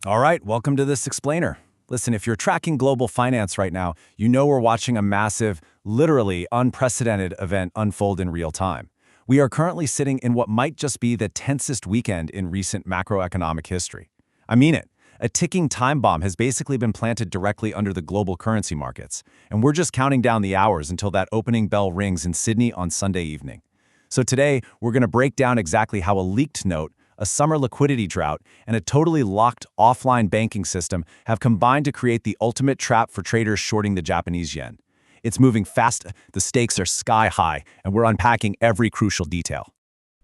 All right, welcome to this explainer. Listen, if you're tracking global finance right now, you know we're watching a massive, literally unprecedented event unfold in real time. We are currently sitting in what might just be the tensest weekend in recent macroeconomic history. I mean it. A ticking time bomb has basically been planted directly under the global currency markets, and we're just counting down the hours until that opening bell rings in Sydney on Sunday evening. So today, we're going to break down exactly how a leaked note, a summer liquidity drought, and a totally locked offline banking system have combined to create the ultimate trap for traders shorting the Japanese yen. It's moving fast, the stakes are sky high, and we're unpacking every crucial detail.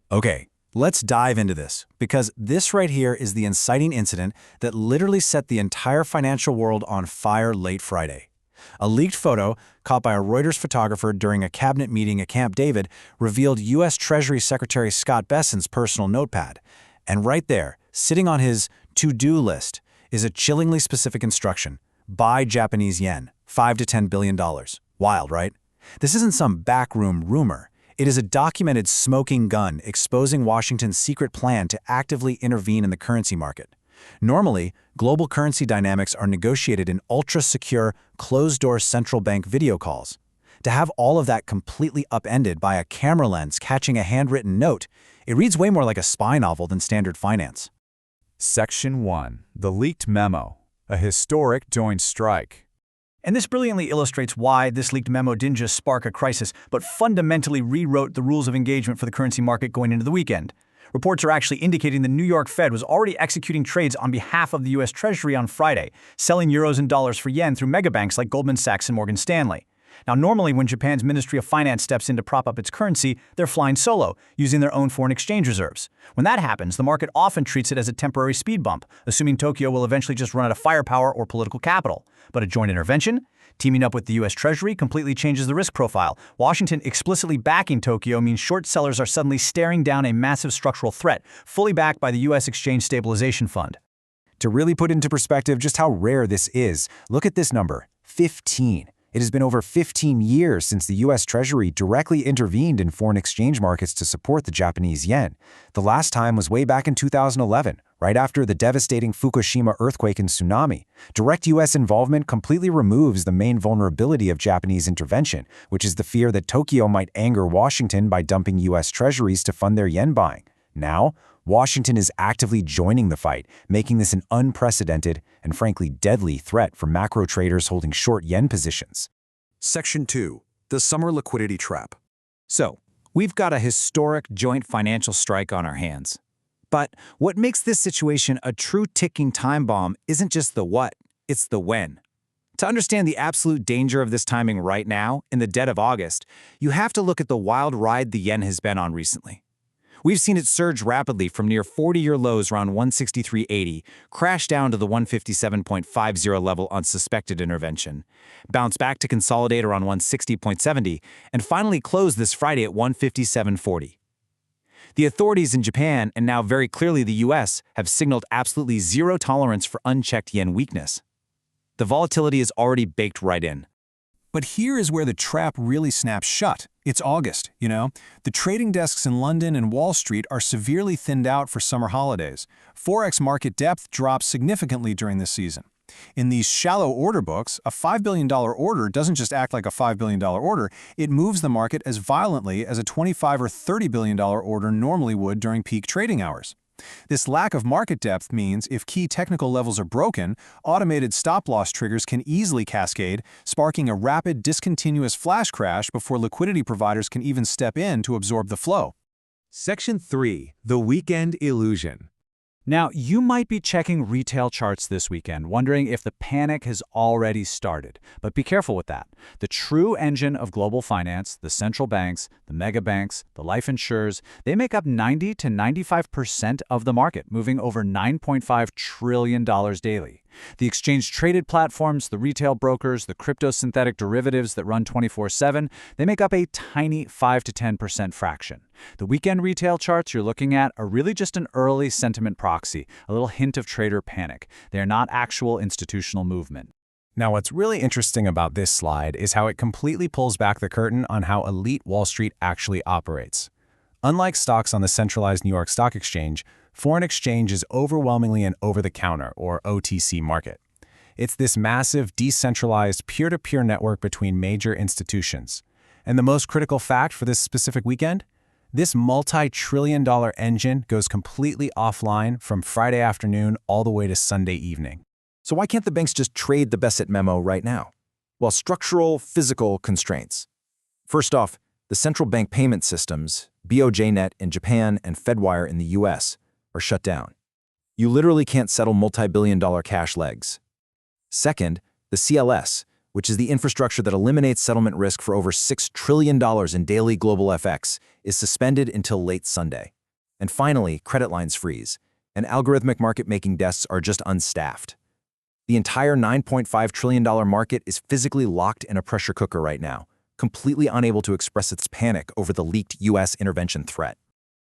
Okay, let's dive into this, because this right here is the inciting incident that literally set the entire financial world on fire late Friday. A leaked photo, caught by a Reuters photographer during a cabinet meeting at Camp David, revealed U.S. Treasury Secretary Scott Bessent's personal notepad. And right there, sitting on his to-do list, is a chillingly specific instruction: buy Japanese yen, $5 to $10 billion. Wild, right? This isn't some backroom rumor. It is a documented smoking gun exposing Washington's secret plan to actively intervene in the currency market. Normally, global currency dynamics are negotiated in ultra-secure, closed-door central bank video calls. To have all of that completely upended by a camera lens catching a handwritten note, it reads way more like a spy novel than standard finance. Section 1. The Leaked Memo. A Historic Joint Strike. And this brilliantly illustrates why this leaked memo didn't just spark a crisis, but fundamentally rewrote the rules of engagement for the currency market going into the weekend. Reports are actually indicating the New York Fed was already executing trades on behalf of the U.S. Treasury on Friday, selling euros and dollars for yen through megabanks like Goldman Sachs and Morgan Stanley. Now, normally when Japan's Ministry of Finance steps in to prop up its currency, they're flying solo, using their own foreign exchange reserves. When that happens, the market often treats it as a temporary speed bump, assuming Tokyo will eventually just run out of firepower or political capital. But a joint intervention, teaming up with the U.S. Treasury, completely changes the risk profile. Washington explicitly backing Tokyo means short sellers are suddenly staring down a massive structural threat, fully backed by the U.S. Exchange Stabilization Fund. To really put into perspective just how rare this is, look at this number: 15. It has been over 15 years since the U.S. Treasury directly intervened in foreign exchange markets to support the Japanese yen. The last time was way back in 2011, right after the devastating Fukushima earthquake and tsunami. Direct U.S. involvement completely removes the main vulnerability of Japanese intervention, which is the fear that Tokyo might anger Washington by dumping U.S. treasuries to fund their yen buying. Now, Washington is actively joining the fight, making this an unprecedented and frankly deadly threat for macro traders holding short yen positions. Section 2. The Summer Liquidity Trap. So, we've got a historic joint financial strike on our hands. But what makes this situation a true ticking time bomb isn't just the what, it's the when. To understand the absolute danger of this timing right now, in the dead of August, you have to look at the wild ride the yen has been on recently. We've seen it surge rapidly from near 40-year lows around 163.80, crash down to the 157.50 level on suspected intervention, bounce back to consolidate around 160.70, and finally close this Friday at 157.40. The authorities in Japan, and now very clearly the US, have signaled absolutely zero tolerance for unchecked yen weakness. The volatility is already baked right in. But here is where the trap really snaps shut. It's August, you know? The trading desks in London and Wall Street are severely thinned out for summer holidays. Forex market depth drops significantly during this season. In these shallow order books, a $5 billion order doesn't just act like a $5 billion order, it moves the market as violently as a $25 or $30 billion order normally would during peak trading hours. This lack of market depth means if key technical levels are broken, automated stop-loss triggers can easily cascade, sparking a rapid, discontinuous flash crash before liquidity providers can even step in to absorb the flow. Section 3. The Weekend Illusion. Now, you might be checking retail charts this weekend, wondering if the panic has already started. But be careful with that. The true engine of global finance, the central banks, the mega banks, the life insurers, they make up 90 to 95% of the market, moving over $9.5 trillion daily. The exchange-traded platforms, the retail brokers, the crypto-synthetic derivatives that run 24/7, they make up a tiny 5 to 10% fraction. The weekend retail charts you're looking at are really just an early sentiment proxy, a little hint of trader panic. They are not actual institutional movement. Now, what's really interesting about this slide is how it completely pulls back the curtain on how elite Wall Street actually operates. Unlike stocks on the centralized New York Stock Exchange, foreign exchange is overwhelmingly an over-the-counter, or OTC, market. It's this massive, decentralized, peer-to-peer network between major institutions. And the most critical fact for this specific weekend? This multi-trillion-dollar engine goes completely offline from Friday afternoon all the way to Sunday evening. So why can't the banks just trade the Bessent memo right now? Well, structural, physical constraints. First off, the central bank payment systems, BOJnet in Japan and Fedwire in the US, are shut down. You literally can't settle multi-billion-dollar cash legs. Second, the CLS, which is the infrastructure that eliminates settlement risk for over $6 trillion in daily global FX, is suspended until late Sunday. And finally, credit lines freeze, and algorithmic market-making desks are just unstaffed. The entire $9.5 trillion market is physically locked in a pressure cooker right now, completely unable to express its panic over the leaked U.S. intervention threat.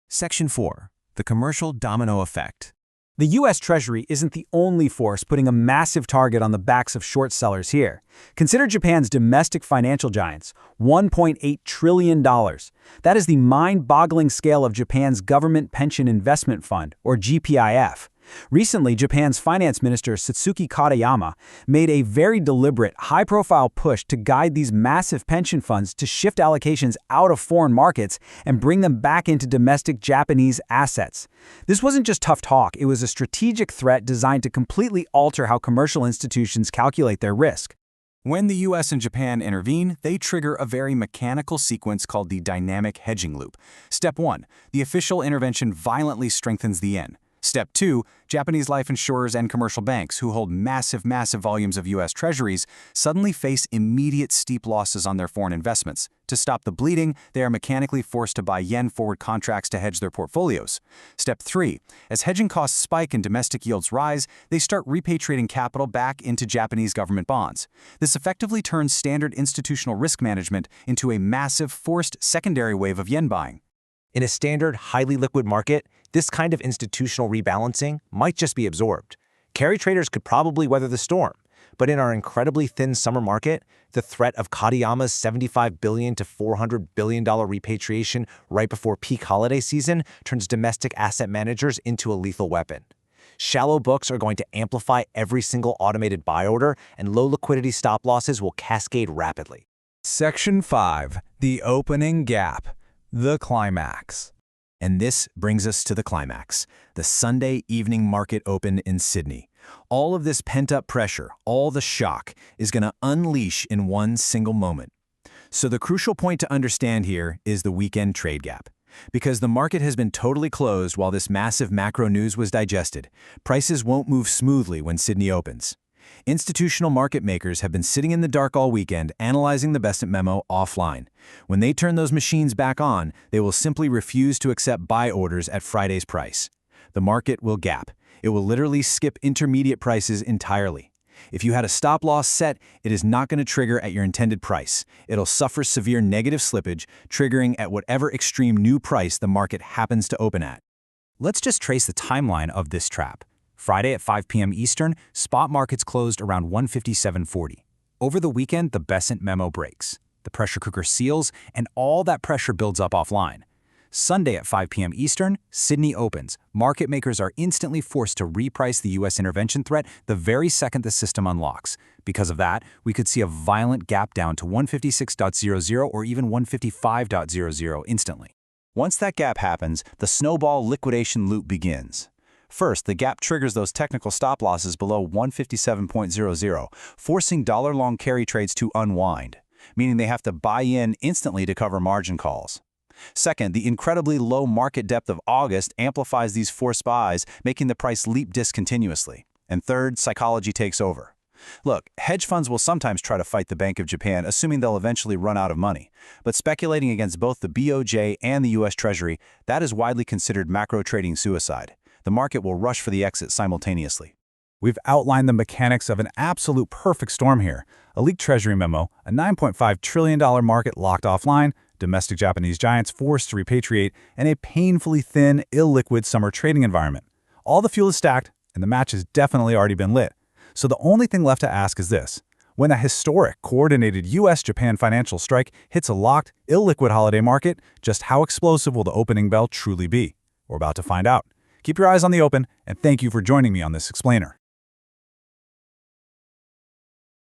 Section 4. The commercial domino effect. The U.S. Treasury isn't the only force putting a massive target on the backs of short sellers here. Consider Japan's domestic financial giants, $1.8 trillion. That is the mind-boggling scale of Japan's Government Pension Investment Fund, or GPIF. Recently, Japan's finance minister Satsuki Katayama made a very deliberate, high-profile push to guide these massive pension funds to shift allocations out of foreign markets and bring them back into domestic Japanese assets. This wasn't just tough talk, it was a strategic threat designed to completely alter how commercial institutions calculate their risk. When the US and Japan intervene, they trigger a very mechanical sequence called the dynamic hedging loop. Step 1. The official intervention violently strengthens the yen. Step 2, Japanese life insurers and commercial banks, who hold massive volumes of U.S. treasuries, suddenly face immediate steep losses on their foreign investments. To stop the bleeding, they are mechanically forced to buy yen forward contracts to hedge their portfolios. Step 3, as hedging costs spike and domestic yields rise, they start repatriating capital back into Japanese government bonds. This effectively turns standard institutional risk management into a massive forced secondary wave of yen buying. In a standard, highly liquid market, this kind of institutional rebalancing might just be absorbed. Carry traders could probably weather the storm, but in our incredibly thin summer market, the threat of Katayama's $75 billion to $400 billion repatriation right before peak holiday season turns domestic asset managers into a lethal weapon. Shallow books are going to amplify every single automated buy order, and low liquidity stop losses will cascade rapidly. Section 5. The opening gap. The climax. And this brings us to the climax, the Sunday evening market open in Sydney. All of this pent-up pressure, all the shock, is going to unleash in one single moment. So the crucial point to understand here is the weekend trade gap. Because the market has been totally closed while this massive macro news was digested, prices won't move smoothly when Sydney opens. Institutional market makers have been sitting in the dark all weekend analyzing the Bessent memo offline. When they turn those machines back on, they will simply refuse to accept buy orders at Friday's price. The market will gap. It will literally skip intermediate prices entirely. If you had a stop loss set, it is not going to trigger at your intended price. It'll suffer severe negative slippage, triggering at whatever extreme new price the market happens to open at. Let's just trace the timeline of this trap. Friday at 5 p.m. Eastern, spot markets closed around 157.40. Over the weekend, the Bessent memo breaks. The pressure cooker seals, and all that pressure builds up offline. Sunday at 5 p.m. Eastern, Sydney opens. Market makers are instantly forced to reprice the U.S. intervention threat the very second the system unlocks. Because of that, we could see a violent gap down to 156.00 or even 155.00 instantly. Once that gap happens, the snowball liquidation loop begins. First, the gap triggers those technical stop losses below 157.00, forcing dollar-long carry trades to unwind, meaning they have to buy in instantly to cover margin calls. Second, the incredibly low market depth of August amplifies these forced buys, making the price leap discontinuously. And third, psychology takes over. Look, hedge funds will sometimes try to fight the Bank of Japan, assuming they'll eventually run out of money. But speculating against both the BOJ and the U.S. Treasury, that is widely considered macro trading suicide. The market will rush for the exit simultaneously. We've outlined the mechanics of an absolute perfect storm here. A leaked Treasury memo, a $9.5 trillion market locked offline, domestic Japanese giants forced to repatriate, and a painfully thin, illiquid summer trading environment. All the fuel is stacked, and the match has definitely already been lit. So the only thing left to ask is this. When a historic, coordinated U.S.-Japan financial strike hits a locked, illiquid holiday market, just how explosive will the opening bell truly be? We're about to find out. Keep your eyes on the open, and thank you for joining me on this explainer.